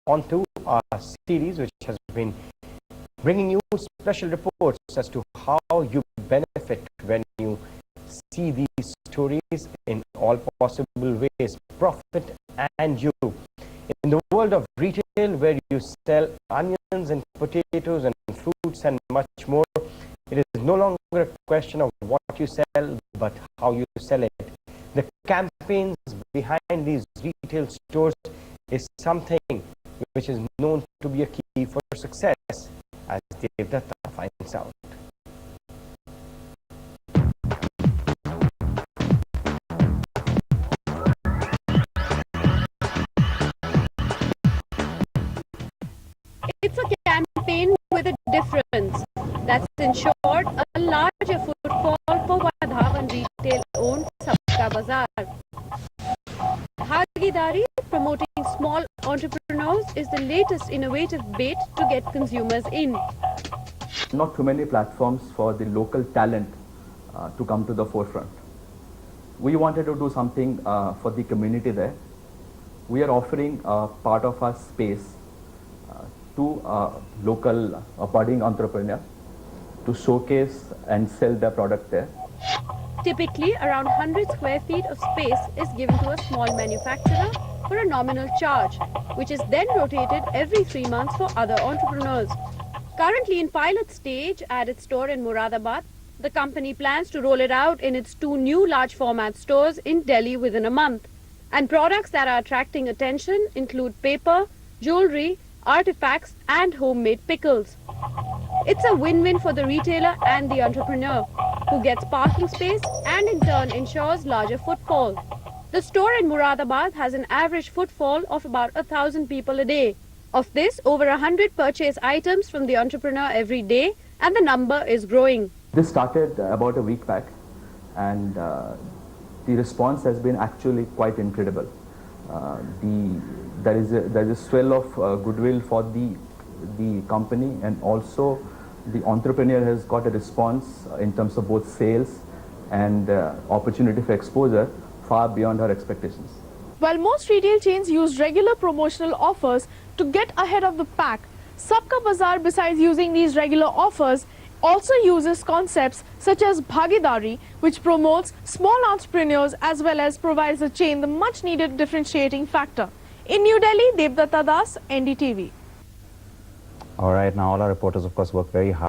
onto our series, which has been bringing you special reports as to how you benefit when you see these stories in all possible ways, profit and you. In the world of retail, where you sell onions and potatoes and fruits and much more, it is no longer a question of what you sell, but how you sell it. The campaigns behind these retail stores is something which is known to be a key for success, as Devdatta finds out. It's a campaign with a difference that's ensured a larger footfall for Wadhawan retail-owned Sabka Bazaar. Bhagidari, promoting small entrepreneurs, is the latest innovative bait to get consumers in. Not too many platforms for the local talent to come to the forefront. We wanted to do something for the community there. We are offering part of our space to local budding entrepreneurs to showcase and sell their product there. Typically, around 100 square feet of space is given to a small manufacturer for a nominal charge, which is then rotated every 3 months for other entrepreneurs. Currently in pilot stage at its store in Moradabad, the company plans to roll it out in its 2 new large format stores in Delhi within a month. And products that are attracting attention include paper, jewelry, artifacts and homemade pickles. It's a win-win for the retailer and the entrepreneur, who gets parking space and in turn ensures larger footfall. The store in Moradabad has an average footfall of about 1,000 people a day. Of this, over 100 purchase items from the entrepreneur every day, and the number is growing. This started about a week back, and the response has been actually quite incredible. There is a swell of goodwill for the company, and also the entrepreneur has got a response in terms of both sales and opportunity for exposure far beyond her expectations. While most retail chains use regular promotional offers to get ahead of the pack, Sabka Bazaar, besides using these regular offers, also uses concepts such as Bhagidari, which promotes small entrepreneurs as well as provides the chain the much needed differentiating factor. In New Delhi, Devdatta Das, NDTV. All right, now all our reporters, of course, work very hard.